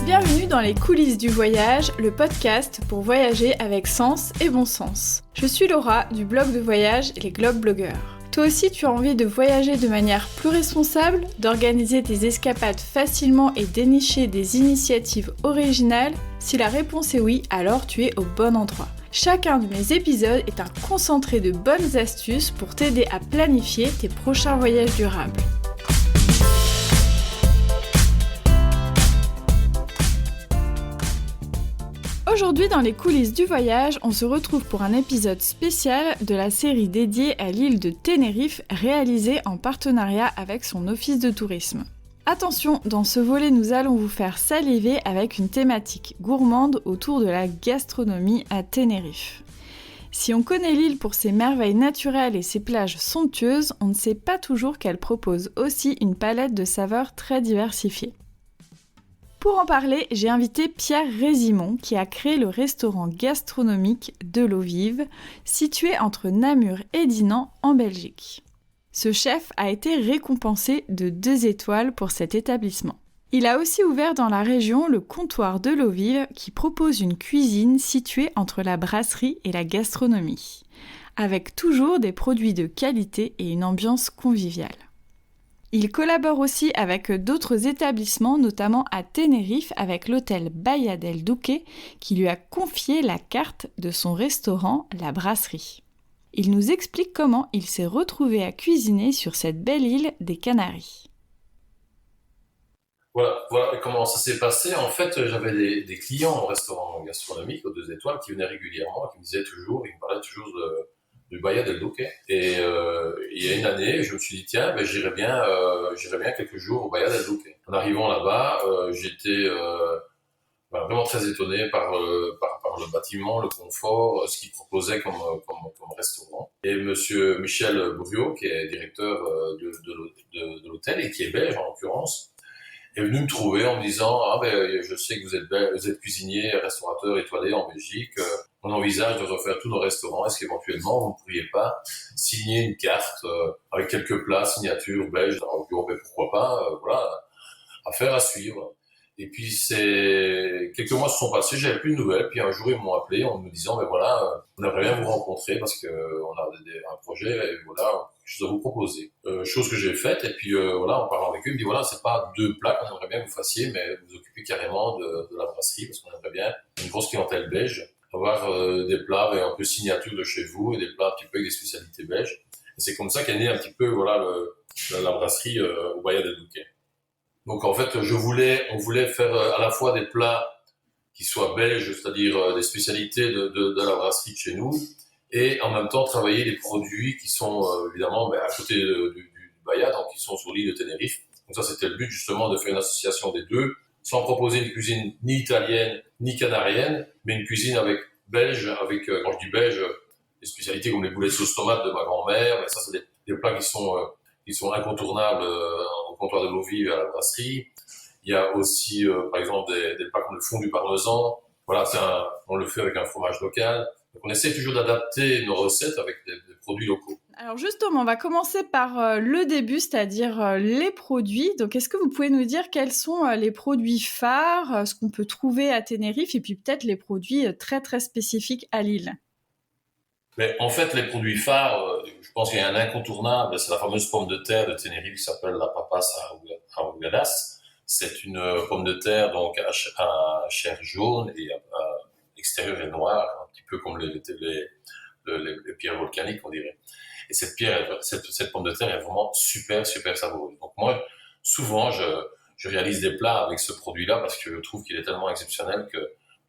Bienvenue dans les coulisses du voyage, le podcast pour voyager avec sens et bon sens. Je suis Laura du blog de voyage Les Globe Blogueurs. Toi aussi tu as envie de voyager de manière plus responsable, d'organiser tes escapades facilement et dénicher des initiatives originales? Si la réponse est oui, alors tu es au bon endroit. Chacun de mes épisodes est un concentré de bonnes astuces pour t'aider à planifier tes prochains voyages durables. Aujourd'hui, dans les coulisses du voyage, on se retrouve pour un épisode spécial de la série dédiée à l'île de Tenerife, réalisée en partenariat avec son office de tourisme. Attention, dans ce volet, nous allons vous faire saliver avec une thématique gourmande autour de la gastronomie à Tenerife. Si on connaît l'île pour ses merveilles naturelles et ses plages somptueuses, on ne sait pas toujours qu'elle propose aussi une palette de saveurs très diversifiée. Pour en parler, j'ai invité Pierre Résimond qui a créé le restaurant gastronomique de l'Eau Vive, situé entre Namur et Dinan en Belgique. Ce chef a été récompensé de 2 étoiles pour cet établissement. Il a aussi ouvert dans la région le comptoir de l'Eau Vive qui propose une cuisine située entre la brasserie et la gastronomie, avec toujours des produits de qualité et une ambiance conviviale. Il collabore aussi avec d'autres établissements, notamment à Tenerife avec l'hôtel Baía del Duque qui lui a confié la carte de son restaurant, la brasserie. Il nous explique comment il s'est retrouvé à cuisiner sur cette belle île des Canaries. Voilà comment ça s'est passé. En fait, j'avais des clients au restaurant gastronomique aux 2 étoiles qui venaient régulièrement, qui me disaient toujours, ils me parlaient toujours du Baía del Duque. Et il y a une année, je me suis dit tiens, j'irai bien quelques jours au Baía del Duque. En arrivant là-bas, j'étais vraiment très étonné par le bâtiment, le confort, ce qu'il proposait comme restaurant. Et monsieur Michel Bourriot, qui est directeur de l'hôtel et qui est belge en l'occurrence, est venu me trouver en me disant je sais que vous êtes cuisinier, restaurateur étoilé en Belgique. On envisage de refaire tous nos restaurants. Est-ce qu'éventuellement vous ne pourriez pas signer une carte avec quelques plats, signature belge? Alors, pourquoi pas, affaire à suivre. Et puis quelques mois se sont passés, j'avais plus de nouvelles. Puis un jour ils m'ont appelé en me disant on aimerait bien vous rencontrer parce que on a un projet et voilà, je dois vous proposer. Chose que j'ai faite et puis en parlant avec eux, ils me dit c'est pas 2 plats qu'on aimerait bien que vous fassiez, mais vous occupez carrément de la brasserie parce qu'on aimerait bien une grosse clientèle belge, avoir des plats un peu signature de chez vous et des plats un petit peu avec des spécialités belges. Et c'est comme ça qu'est né un petit peu la brasserie au Baía del Duque. Donc en fait, on voulait faire à la fois des plats qui soient belges, c'est-à-dire des spécialités de la brasserie de chez nous, et en même temps travailler les produits qui sont évidemment à côté du Baía, donc qui sont sur l'île de Tenerife. Donc ça, c'était le but justement de faire une association des deux, sans proposer une cuisine ni italienne ni canarienne, mais une cuisine belge, avec quand je dis belge, des spécialités comme les boulettes sauce tomate de ma grand-mère. Mais ça, c'est des plats qui sont incontournables au comptoir de l'Eau Vive à la brasserie. Il y a aussi, par exemple, des plats comme le fond du parmesan. Voilà, on le fait avec un fromage local. Donc, on essaie toujours d'adapter nos recettes avec des produits locaux. Alors justement, on va commencer par le début, c'est-à-dire les produits. Donc, est-ce que vous pouvez nous dire quels sont les produits phares, ce qu'on peut trouver à Tenerife, et puis peut-être les produits très très spécifiques à l'île? Mais en fait, les produits phares, je pense qu'il y a un incontournable, c'est la fameuse pomme de terre de Tenerife qui s'appelle la papas arrugadas. C'est une pomme de terre donc à chair jaune et à l'extérieur est noir, un petit peu comme les pierres volcaniques, on dirait. Et cette pomme de terre est vraiment super savoureuse. Donc moi, souvent, je réalise des plats avec ce produit-là parce que je trouve qu'il est tellement exceptionnel que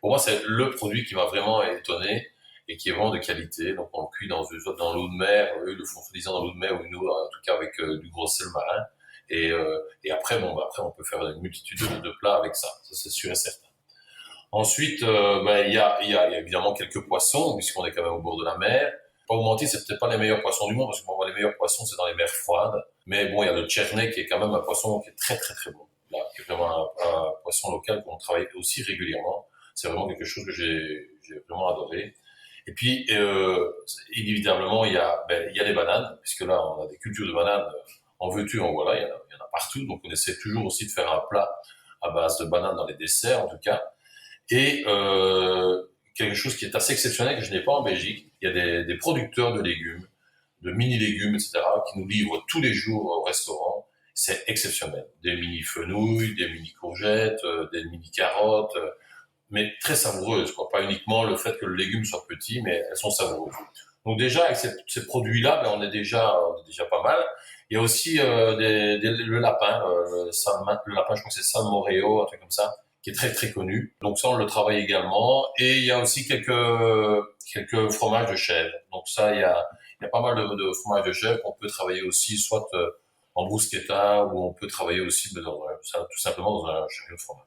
pour moi, c'est le produit qui m'a vraiment étonné et qui est vraiment de qualité. Donc on le cuit dans l'eau de mer, eux le font soi-disant dans l'eau de mer ou nous en tout cas avec du gros sel marin. Et après on peut faire une multitude de plats avec ça c'est sûr et certain. Ensuite il y a évidemment quelques poissons puisqu'on est quand même au bord de la mer. Pas vous mentir, c'est peut-être pas les meilleurs poissons du monde parce que pour moi les meilleurs poissons c'est dans les mers froides. Mais bon, il y a le tchernet qui est quand même un poisson qui est très très très bon. Là, qui est vraiment un poisson local qu'on travaille aussi régulièrement. C'est vraiment quelque chose que j'ai vraiment adoré. Et puis, inévitablement, il y a les bananes, puisque là, on a des cultures de bananes, en veux-tu, en voilà, il y en a partout. Donc, on essaie toujours aussi de faire un plat à base de bananes dans les desserts en tout cas. Et quelque chose qui est assez exceptionnel que je n'ai pas en Belgique, il y a des producteurs de légumes, de mini-légumes, etc., qui nous livrent tous les jours au restaurant. C'est exceptionnel. Des mini-fenouilles, des mini-courgettes, des mini-carottes, mais très savoureuses, quoi. Pas uniquement le fait que le légume soit petit, mais elles sont savoureuses. Donc déjà, avec ces produits-là, ben, on est déjà pas mal. Il y a aussi le lapin, le lapin, je crois que c'est San Moreo, un truc comme ça, qui est très très connu. Donc ça, on le travaille également. Et il y a aussi quelques fromages de chèvre. Donc ça, il y a pas mal de fromages de chèvre qu'on peut travailler aussi, soit en bruschetta, ou on peut travailler aussi tout simplement dans un chariot de fromage.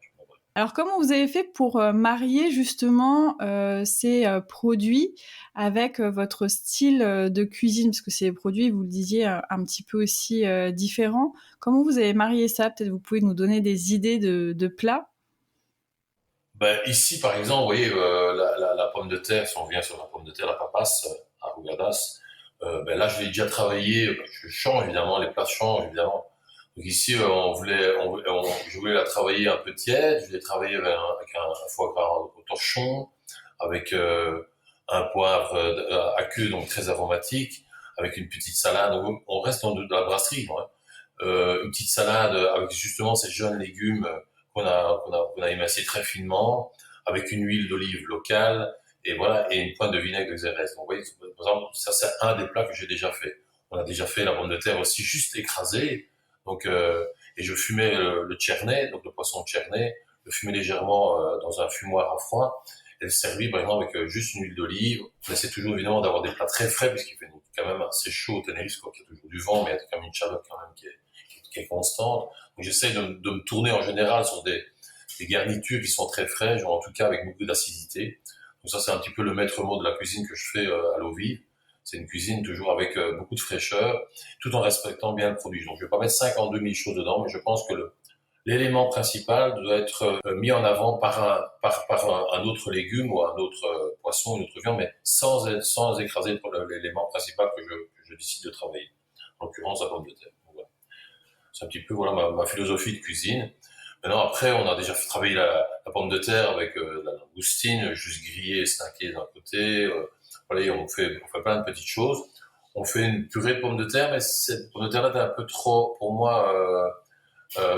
Alors, comment vous avez fait pour marier justement ces produits avec votre style de cuisine? Parce que ces produits, vous le disiez, un petit peu aussi différents. Comment vous avez marié ça? Peut-être vous pouvez nous donner des idées de plats? Ben, ici, par exemple, vous voyez, la pomme de terre, si on revient sur la pomme de terre, la papasse, arrugadas, ben là, je l'ai déjà travaillé, je change évidemment, les plats changent évidemment. Donc ici, je voulais la travailler un peu tiède, je l'ai travaillé avec un foie gras au torchon, avec un poivre à queue, donc très aromatique, avec une petite salade. Donc, on reste dans de la brasserie, hein. Une petite salade avec justement ces jeunes légumes qu'on a émincés très finement, avec une huile d'olive locale, et voilà, et une pointe de vinaigre de Xérès. Donc, vous voyez, par exemple, ça c'est un des plats que j'ai déjà fait. On a déjà fait la pomme de terre aussi juste écrasée, donc et je fumais le tchernay, donc le poisson tchernay, je fumais légèrement dans un fumoir à froid, et servi par exemple avec juste une huile d'olive. On essaie toujours évidemment d'avoir des plats très frais puisqu'il fait quand même assez chaud au Tenerife, quoi, qu'il y a toujours du vent, mais il y a quand même une chaleur quand même qui est constante. Donc j'essaie de me tourner en général sur des garnitures qui sont très fraîches, ou en tout cas avec beaucoup d'acidité. Donc ça c'est un petit peu le maître mot de la cuisine que je fais à l'eau vive. C'est une cuisine toujours avec beaucoup de fraîcheur, tout en respectant bien le produit. Donc je vais pas mettre 52 000 choses dedans, mais je pense que l'élément principal doit être mis en avant par un autre légume ou un autre poisson, une autre viande, mais sans écraser l'élément principal que je décide de travailler. En l'occurrence, la pomme de terre. Donc, voilà. C'est un petit peu voilà ma philosophie de cuisine. Maintenant, après, on a déjà fait travailler la pomme de terre avec la langoustine, juste grillée et snackée d'un côté. Voilà, on fait plein de petites choses. On fait une purée de pommes de terre, mais cette pomme de terre-là est un peu trop, pour moi,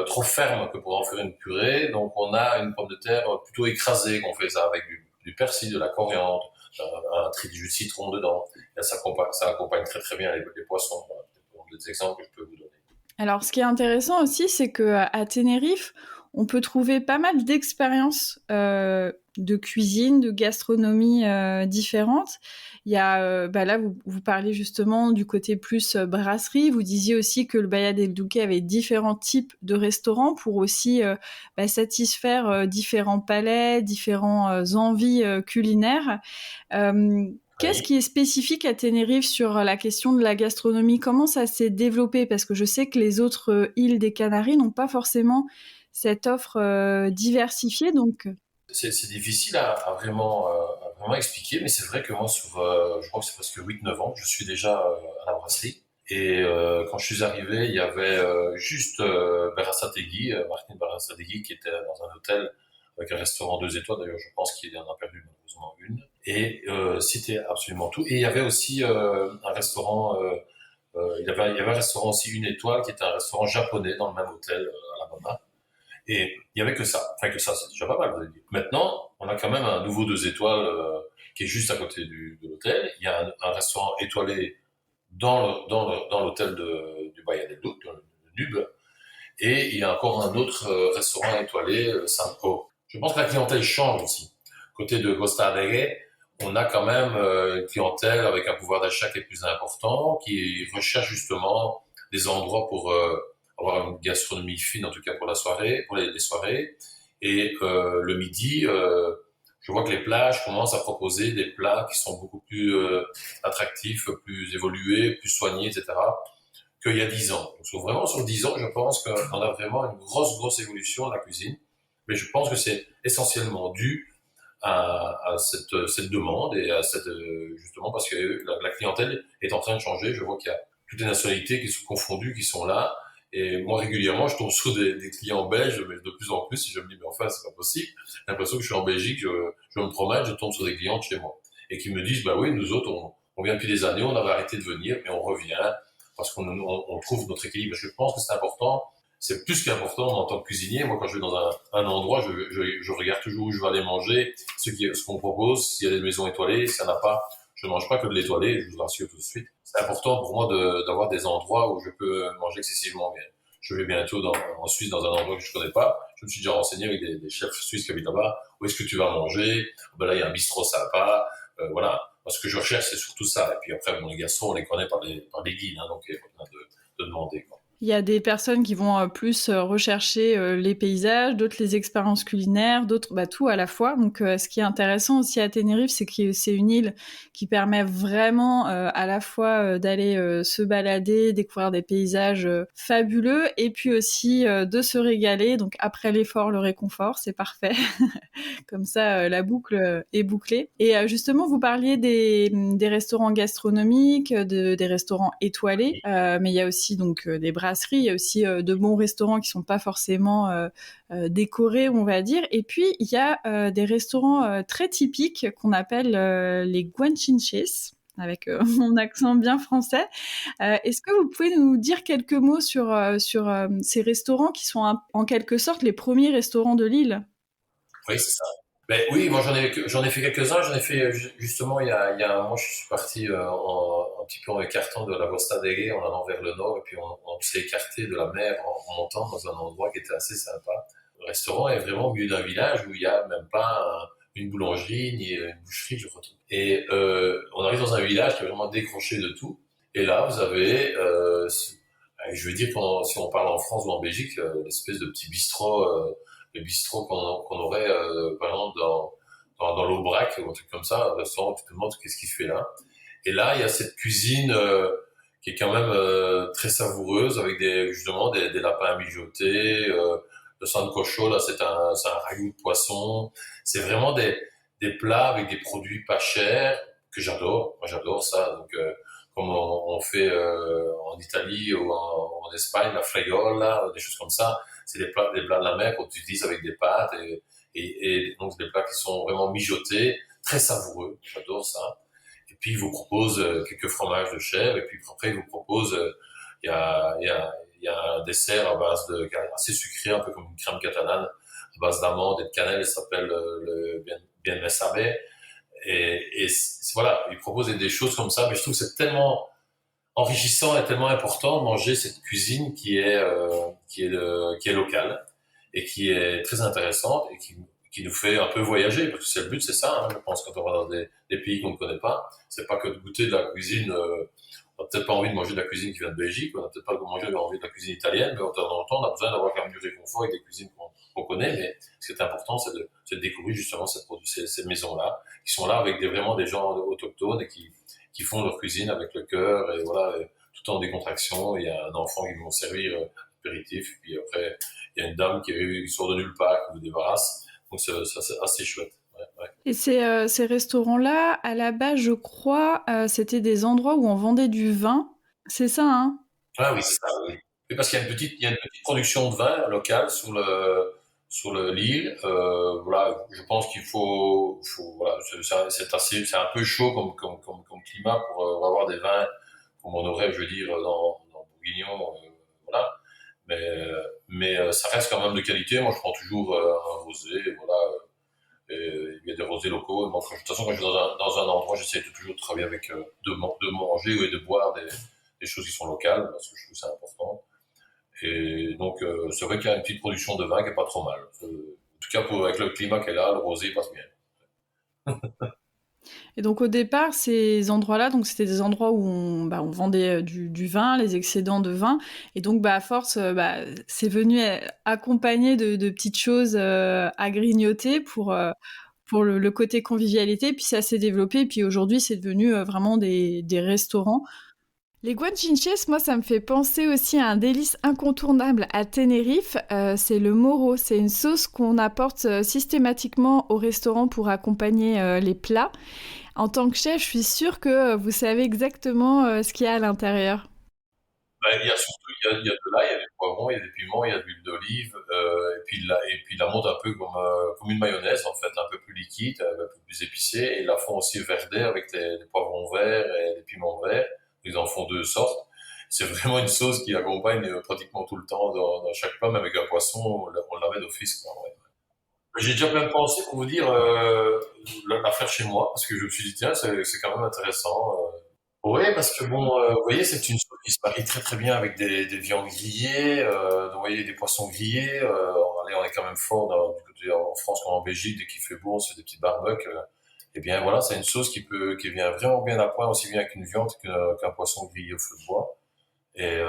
trop ferme que pour en faire une purée. Donc, on a une pomme de terre plutôt écrasée, qu'on fait ça avec du persil, de la coriandre, un trait de jus de citron dedans. Et ça accompagne très très bien les poissons. Voilà, des exemples que je peux vous donner. Alors, ce qui est intéressant aussi, c'est que à Tenerife, on peut trouver pas mal d'expériences de cuisine, de gastronomie différentes. Il y a, là, vous parlez justement du côté plus brasserie. Vous disiez aussi que le Bahia del Duque avait différents types de restaurants pour aussi satisfaire différents palais, différentes envies culinaires. Qu'est-ce Oui. qui est spécifique à Tenerife sur la question de la gastronomie? Comment ça s'est développé? Parce que je sais que les autres îles des Canaries n'ont pas forcément cette offre diversifiée. Donc, C'est difficile à vraiment expliquer, mais c'est vrai que moi, je crois que c'est presque 8 9 ans, je suis déjà à la brasserie. Et quand je suis arrivé, il y avait juste Berasategui, Martin Berasategui, qui était dans un hôtel avec un restaurant 2 étoiles. D'ailleurs, je pense qu'il en a perdu malheureusement une. Et c'était absolument tout. Et il y avait aussi un restaurant, il y avait un restaurant aussi 1 étoile, qui était un restaurant japonais dans le même hôtel à Alabama. Et il y avait que ça. Enfin, que ça, c'est déjà pas mal, vous allez dire. Maintenant, on a quand même un nouveau 2 étoiles qui est juste à côté de l'hôtel. Il y a un restaurant étoilé dans l'hôtel du Bahia del Duque, le Nub. Et il y a encore un autre restaurant étoilé, Sanko. Je pense que la clientèle change aussi. Côté de Costa Alegre, on a quand même une clientèle avec un pouvoir d'achat qui est plus important, qui recherche justement des endroits pour avoir une gastronomie fine, en tout cas pour la soirée, pour les soirées. Et le midi, je vois que les plages commencent à proposer des plats qui sont beaucoup plus attractifs, plus évolués, plus soignés, etc., qu'il y a 10 ans. Donc, vraiment, sur 10 ans, je pense qu'on a vraiment une grosse évolution de la cuisine. Mais je pense que c'est essentiellement dû à cette demande et à justement parce que la clientèle est en train de changer. Je vois qu'il y a toutes les nationalités qui sont confondues, qui sont là. Et moi, régulièrement, je tombe sur des clients belges, mais de plus en plus, et je me dis, mais enfin, c'est pas possible. J'ai l'impression que je suis en Belgique, je me promène, je tombe sur des clients de chez moi. Et qui me disent, bah oui, nous autres, on vient depuis des années, on avait arrêté de venir, mais on revient parce qu'on trouve notre équilibre. Je pense que c'est important. C'est plus qu'important en tant que cuisinier. Moi, quand je vais dans un endroit, je regarde toujours où je vais aller manger, ce qu'on propose, s'il y a des maisons étoilées, s'il n'y en a pas. Je ne mange pas que de l'étoilé, je vous le rassure tout de suite. C'est important pour moi d'avoir des endroits où je peux manger excessivement bien. Je vais bientôt en Suisse dans un endroit que je connais pas. Je me suis déjà renseigné avec des chefs suisses qui habitent là-bas. Où est-ce que tu vas manger? Ben là, il y a un bistrot sympa. Voilà. Moi, ce que je recherche, c'est surtout ça. Et puis après, bon, les gastros, on les connaît par les guides, hein, donc il n'y a pas besoin de demander, quoi. Il y a des personnes qui vont plus rechercher les paysages, d'autres les expériences culinaires, d'autres tout à la fois. Donc, ce qui est intéressant aussi à Tenerife, c'est que c'est une île qui permet vraiment à la fois d'aller se balader, découvrir des paysages fabuleux, et puis aussi de se régaler. Donc, après l'effort, le réconfort, c'est parfait. Comme ça, la boucle est bouclée. Et justement, vous parliez des restaurants gastronomiques, des restaurants étoilés, mais il y a aussi donc des brasseries, il y a aussi de bons restaurants qui sont pas forcément décorés, on va dire. Et puis, il y a des restaurants très typiques qu'on appelle les guanchinches, avec mon accent bien français. Est-ce que vous pouvez nous dire quelques mots sur ces restaurants qui sont en quelque sorte les premiers restaurants de l'île? Oui, c'est ça. Ben oui, moi j'en ai fait quelques-uns. J'en ai fait justement il y a un mois, je suis parti un petit peu en écartant de la Costa d'Egg en allant vers le nord et puis on s'est écarté de la mer en montant dans un endroit qui était assez sympa. Le restaurant est vraiment au milieu d'un village où il y a même pas une boulangerie ni une boucherie, je crois. Et on arrive dans un village qui est vraiment décroché de tout. Et là, vous avez, je veux dire, si on parle en France ou en Belgique, l'espèce de petit bistrot. Les bistrots qu'on aurait, par exemple, dans l'Aubrac ou un truc comme ça, un restaurant, tu te demandes qu'est-ce qu'il fait là. Et là, il y a cette cuisine qui est quand même très savoureuse avec justement des lapins mijotés, le sancocho, là, c'est un ragoût de poisson. C'est vraiment des plats avec des produits pas chers que j'adore. Moi, j'adore ça. Donc, comme on fait en Italie ou en Espagne, la fregola, des choses comme ça. C'est des plats de la mer qu'on utilise avec des pâtes et donc des plats qui sont vraiment mijotés, très savoureux. J'adore ça. Et puis, ils vous proposent quelques fromages de chèvre et puis après, ils vous proposent, il y a un dessert à base assez sucré, un peu comme une crème catalane, à base d'amandes et de cannelle, ça s'appelle le bien mesabe. Voilà, ils proposent des choses comme ça, mais je trouve que c'est tellement enrichissant et tellement important de manger cette cuisine qui est locale et qui est très intéressante et qui nous fait un peu voyager parce que c'est le but, c'est ça, hein, je pense, quand on va dans des pays qu'on ne connaît pas, c'est pas que de goûter de la cuisine, on n'a peut-être pas envie de manger de la cuisine qui vient de Belgique, on n'a peut-être pas envie de la cuisine italienne, mais de temps en temps on a besoin d'avoir quand même du réconfort avec des cuisines qu'on connaît, mais ce qui est important c'est de découvrir justement ces maisons-là qui sont là avec vraiment des gens autochtones et qui font leur cuisine avec le cœur et voilà, tout en décontraction. Il y a un enfant qui vont servir l'apéritif, puis après il y a une dame qui sort de nulle part, qui vous débarrasse. Donc c'est assez chouette. Ouais, ouais. Et ces restaurants-là, à la base, je crois, c'était des endroits où on vendait du vin. C'est ça, hein? Ah oui, c'est ça, oui. Oui, parce qu'il y a il y a une petite production de vin locale sur l'île. Voilà, je pense voilà, c'est un peu chaud comme climat pour avoir des vins comme on aurait, je veux dire, dans Bourguignon, voilà. Mais ça reste quand même de qualité. Moi, je prends toujours un rosé, voilà. Et il y a des rosés locaux. Moi, de toute façon, quand je vais dans un endroit, j'essaie de toujours travailler avec, de manger et de boire des choses qui sont locales, parce que je trouve ça important. Et donc, c'est vrai qu'il y a une petite production de vin qui est pas trop mal. En tout cas, avec le climat qu'elle a, le rosé passe bien. Et donc au départ, ces endroits-là, donc c'était des endroits où on vendait du vin, les excédents de vin, et donc à force, c'est venu accompagné de petites choses à grignoter pour le côté convivialité, puis ça s'est développé, puis aujourd'hui c'est devenu vraiment des restaurants. Les guanchinches, moi, ça me fait penser aussi à un délice incontournable à Tenerife. C'est le moro. C'est une sauce qu'on apporte systématiquement au restaurant pour accompagner les plats. En tant que chef, je suis sûre que vous savez exactement ce qu'il y a à l'intérieur. Ben, il y a surtout, il y a de l'ail, il y a des poivrons, il y a des piments, il y a de l'huile d'olive, et puis ils la montent un peu comme une mayonnaise, en fait, un peu plus liquide, un peu plus épicée, et ils la font aussi verdée avec les poivrons verts et les piments verts. Ils en font deux sortes. C'est vraiment une sauce qui accompagne pratiquement tout le temps dans chaque plat, même avec un poisson, on la met d'office, quoi, ouais. J'ai déjà même pensé, pour vous dire, la faire chez moi, parce que je me suis dit, tiens, c'est quand même intéressant. Oui, parce que bon, vous voyez, c'est une sauce qui se marie très très bien avec des viandes grillées, donc, vous voyez, des poissons grillés. Allez, on est quand même fort du côté en France comme en Belgique, dès qu'il fait beau, on se fait des petites barbecues. Eh bien voilà, c'est une sauce qui vient vraiment bien à point, aussi bien avec une viande qu'un poisson grillé au feu de bois. Et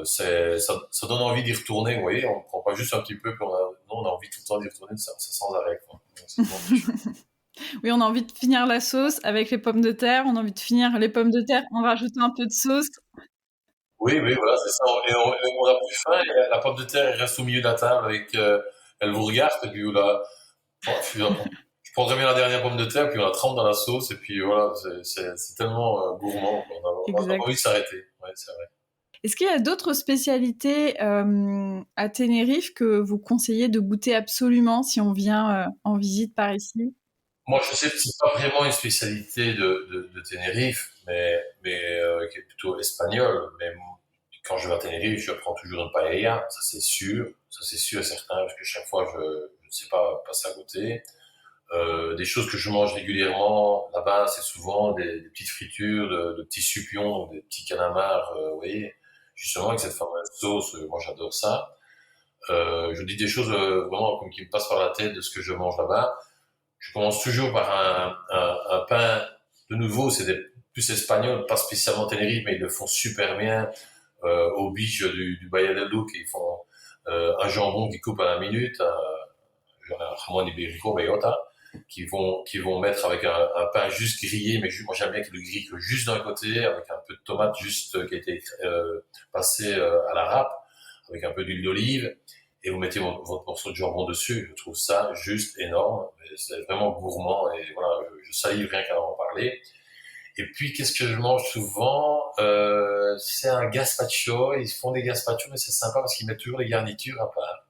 ça donne envie d'y retourner, vous voyez, on prend pas juste un petit peu, puis non, on a envie tout le temps d'y retourner, ça sans arrêt, quoi. Donc, c'est vraiment très chouette. Oui, on a envie de finir la sauce avec les pommes de terre, on a envie de finir les pommes de terre en rajoutant un peu de sauce. Oui, oui, voilà, c'est ça. Et on a plus faim, et la pomme de terre, elle reste au milieu de la table elle vous regarde, et puis voilà. Bon, je prendrais bien la dernière pomme de terre, puis on la trempe dans la sauce, et puis voilà, c'est tellement gourmand, quoi. On a pas Exact. envie de s'arrêter. Ouais, c'est vrai. Est-ce qu'il y a d'autres spécialités à Tenerife que vous conseillez de goûter absolument si on vient en visite par ici? Moi, je sais que c'est pas vraiment une spécialité de Tenerife, mais qui est plutôt espagnole. Mais quand je vais à Tenerife, je prends toujours une paella, ça c'est sûr et certain, parce que chaque fois, je ne sais pas passer à côté. Des choses que je mange régulièrement là-bas, c'est souvent des petites fritures de petits supions, des petits calamars, vous voyez, justement avec cette fameuse sauce. Moi, j'adore ça. Je dis des choses vraiment comme qui me passent par la tête de ce que je mange là-bas. Je commence toujours par un pain. De nouveau, c'est plus espagnol, pas spécialement Tenerife, mais ils le font super bien au biche du Bahia del Duque. Ils font un jambon qui coupe à la minute, un jamón ibérico, bellota, qui vont mettre avec un pain juste grillé, mais moi j'aime bien qu'il le grille que juste d'un côté, avec un peu de tomate juste qui a été passé à la râpe, avec un peu d'huile d'olive, et vous mettez votre morceau de jambon dessus. Je trouve ça juste énorme. C'est vraiment gourmand, et voilà, je salive rien qu'à en parler. Et puis, qu'est-ce que je mange souvent? C'est un gazpacho. Ils font des gazpachos, mais c'est sympa parce qu'ils mettent toujours les garnitures à part.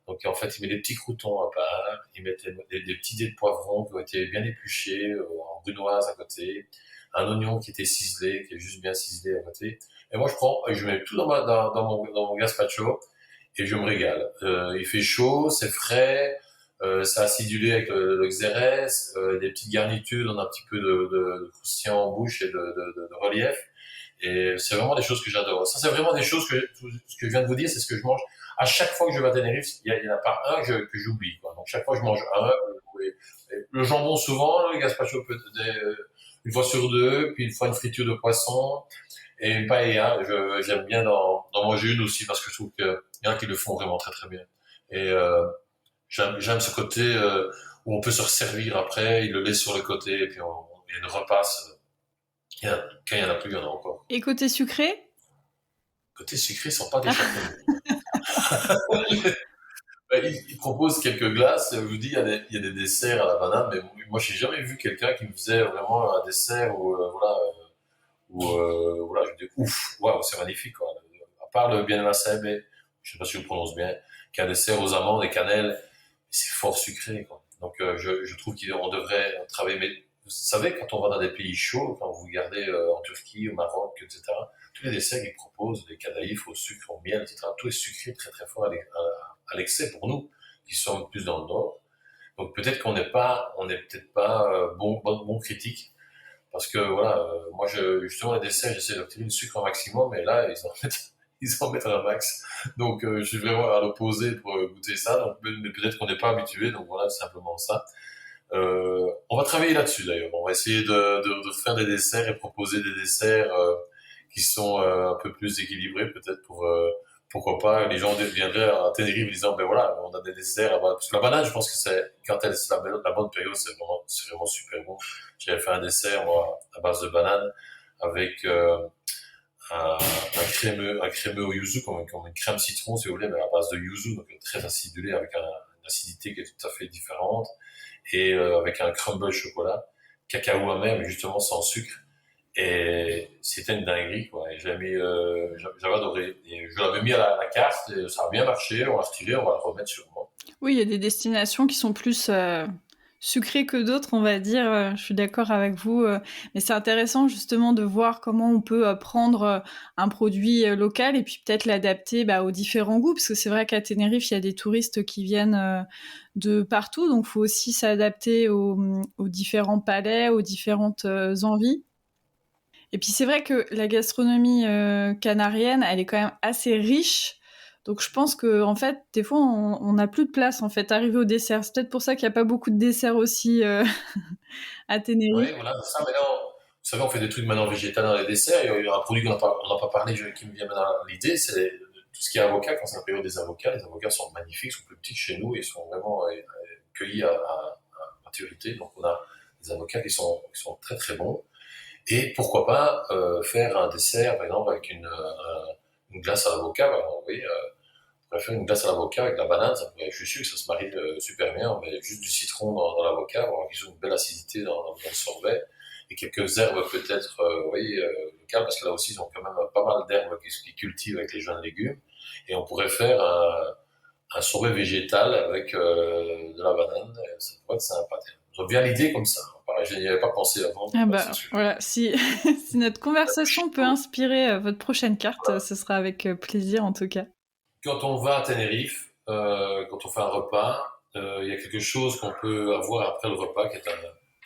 Donc, en fait, ils mettent des petits croûtons à part, ils mettent des petits dés de poivrons qui ont été bien épluchés, en brunoise à côté, un oignon qui était ciselé, qui est juste bien ciselé à côté. Et moi, je prends, et je mets tout dans mon gazpacho, et je me régale. Il fait chaud, c'est frais, c'est acidulé avec le xérès, des petites garnitures, donne un petit peu de croustillant en bouche et de relief. Et c'est vraiment des choses que j'adore. Ça, c'est vraiment des choses ce que je viens de vous dire, c'est ce que je mange. À chaque fois que je vais à Tenerife, il y en a pas un que j'oublie, quoi. Donc, chaque fois, je mange un. Le jambon, souvent, le gazpacho, une fois sur deux, puis une fois une friture de poisson, et une paella. J'aime bien d'en manger une aussi, parce que je trouve qu'il y en a qui le font vraiment très très bien. Et j'aime ce côté où on peut se resservir après, il le laisse sur le côté, et puis il repasse. Quand il y en a plus, il y en a encore. Et côté sucré? Côté sucré, ils sont pas des champions. Ils proposent quelques glaces. Je vous dis, il y a des desserts à la banane, mais moi, j'ai jamais vu quelqu'un qui me faisait vraiment un dessert voilà, je dis, ouf, waouh, c'est magnifique, quoi. À part le bien sebe, je sais pas si je le prononce bien, qui est un dessert aux amandes et cannelle, c'est fort sucré, quoi. Donc, je trouve qu'on devrait travailler, mais vous savez, quand on va dans des pays chauds, quand vous regardez en Turquie, au Maroc, etc., tous les desserts qu'ils proposent, des canaïfs au sucre, au miel, etc., tout est sucré très très fort à l'excès pour nous, qui sommes plus dans le nord. Donc peut-être on n'est peut-être pas bon critique, parce que voilà, moi justement les desserts, j'essaie d'obtenir le sucre au maximum, mais là ils en mettent un max. Donc je suis vraiment à l'opposé pour goûter ça. Donc, mais peut-être qu'on n'est pas habitué, donc voilà, c'est simplement ça. On va travailler là-dessus d'ailleurs. On va essayer de faire des desserts et proposer des desserts qui sont un peu plus équilibrés, peut-être pour pourquoi pas les gens viendraient à Tenerife en disant ben voilà, on a des desserts là-bas. Parce que la banane, je pense que c'est quand c'est la bonne période, c'est vraiment super bon. J'avais fait un dessert moi à base de banane avec un crémeux au yuzu, comme une crème citron si vous voulez, mais à base de yuzu, donc très acidulé avec une acidité qui est tout à fait différente, et avec un crumble chocolat, cacao amer mais justement sans sucre. Et c'était une dinguerie, quoi. Et j'avais adoré. Et je l'avais mis à la carte et ça a bien marché. On l'a retiré, on va le remettre sur moi. Oui, il y a des destinations qui sont plus sucrées que d'autres, on va dire. Je suis d'accord avec vous. Mais c'est intéressant justement de voir comment on peut prendre un produit local et puis peut-être l'adapter aux différents goûts. Parce que c'est vrai qu'à Tenerife, il y a des touristes qui viennent de partout. Donc, il faut aussi s'adapter aux différents palais, aux différentes envies. Et puis c'est vrai que la gastronomie canarienne, elle est quand même assez riche. Donc je pense que en fait, des fois, on n'a plus de place en fait, arrivé au dessert. C'est peut-être pour ça qu'il n'y a pas beaucoup de desserts aussi à Tenerife. Oui, voilà, c'est ça. Maintenant, vous savez, on fait des trucs maintenant végétales dans les desserts. Il y a un produit qu'on n'a pas parlé, qui me vient maintenant à l'idée, c'est tout ce qui est avocat. Quand c'est la période des avocats, les avocats sont magnifiques, sont plus petits que chez nous et sont vraiment cueillis à maturité. Donc on a des avocats qui sont très très bons. Et pourquoi pas faire un dessert, par exemple, avec une glace à l'avocat. Oui, on pourrait faire une glace à l'avocat avec de la banane. Je suis sûr que ça se marie super bien. On met juste du citron dans l'avocat, pour avoir une belle acidité dans le sorbet. Et quelques herbes peut-être locales, parce que là aussi, ils ont quand même pas mal d'herbes qui cultivent avec les jeunes légumes. Et on pourrait faire un sorbet végétal avec de la banane. Ça pourrait être sympa. J'aime bien l'idée comme ça. Je n'y avais pas pensé avant. Ah bah, voilà, si notre conversation peut inspirer votre prochaine carte, ce sera avec plaisir en tout cas. Quand on va à Tenerife, quand on fait un repas, il y a quelque chose qu'on peut avoir après le repas, qui est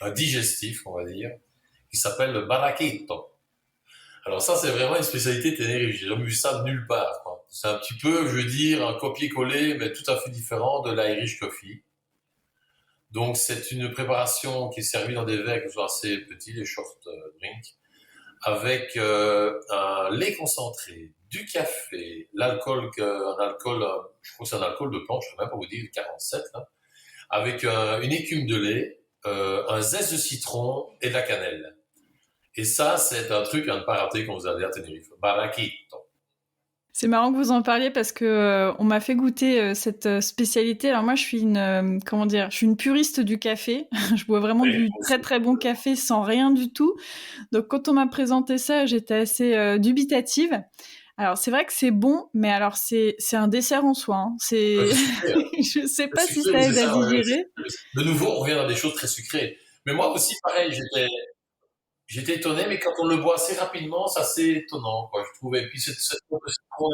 un digestif, on va dire, qui s'appelle le barraquito. Alors ça, c'est vraiment une spécialité de Tenerife. J'ai jamais vu ça de nulle part, quoi. C'est un petit peu, je veux dire, un copier-coller, mais tout à fait différent de l'Irish coffee. Donc, c'est une préparation qui est servie dans des verres qui sont assez petits, les short drinks, avec un lait concentré, du café, un alcool, je crois que c'est un alcool de planche, je ne sais même pas vous dire, 47, là, avec une écume de lait, un zeste de citron et de la cannelle. Et ça, c'est un truc à ne pas rater quand vous allez à Tenerife. Barraquito. C'est marrant que vous en parliez parce que on m'a fait goûter cette spécialité. Alors moi, je suis je suis une puriste du café. Je bois vraiment du très très bon café sans rien du tout. Donc quand on m'a présenté ça, j'étais assez dubitative. Alors c'est vrai que c'est bon, mais alors c'est un dessert en soi. Hein. Je sais pas si ça aide à digérer. De nouveau, on revient dans des choses très sucrées. Mais moi aussi, pareil, j'étais étonné, mais quand on le boit assez rapidement, c'est assez étonnant, quoi, je trouvais. Et puis cette citron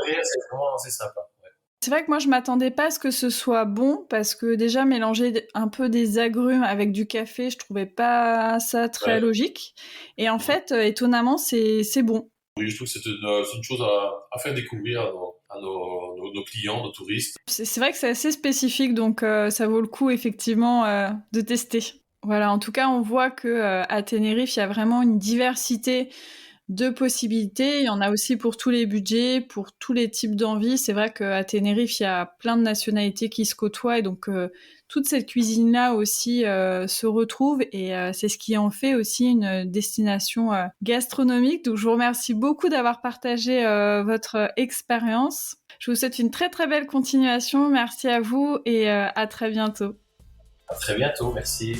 derrière, c'est vraiment assez sympa. Ouais. C'est vrai que moi, je m'attendais pas à ce que ce soit bon, parce que déjà, mélanger un peu des agrumes avec du café, je trouvais pas ça très logique. Et en fait, étonnamment, c'est bon. Oui, je trouve que c'est une chose à faire découvrir à nos clients, nos touristes. C'est vrai que c'est assez spécifique, donc ça vaut le coup, effectivement, de tester. Voilà, en tout cas, on voit que à Tenerife, il y a vraiment une diversité de possibilités. Il y en a aussi pour tous les budgets, pour tous les types d'envies. C'est vrai qu'à Tenerife, il y a plein de nationalités qui se côtoient et donc toute cette cuisine-là aussi se retrouve et c'est ce qui en fait aussi une destination gastronomique. Donc je vous remercie beaucoup d'avoir partagé votre expérience. Je vous souhaite une très très belle continuation. Merci à vous et à très bientôt. À très bientôt, merci.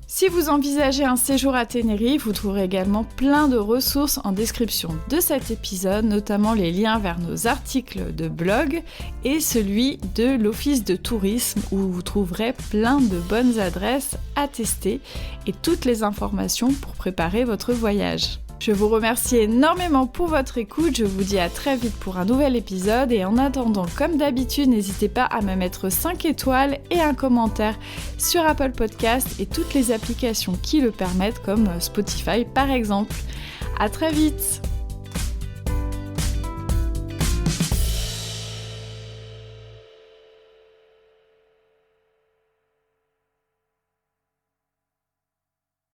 Si vous envisagez un séjour à Tenerife, vous trouverez également plein de ressources en description de cet épisode, notamment les liens vers nos articles de blog et celui de l'Office de tourisme où vous trouverez plein de bonnes adresses à tester et toutes les informations pour préparer votre voyage. Je vous remercie énormément pour votre écoute, je vous dis à très vite pour un nouvel épisode et en attendant, comme d'habitude, n'hésitez pas à me mettre 5 étoiles et un commentaire sur Apple Podcast et toutes les applications qui le permettent comme Spotify par exemple. À très vite!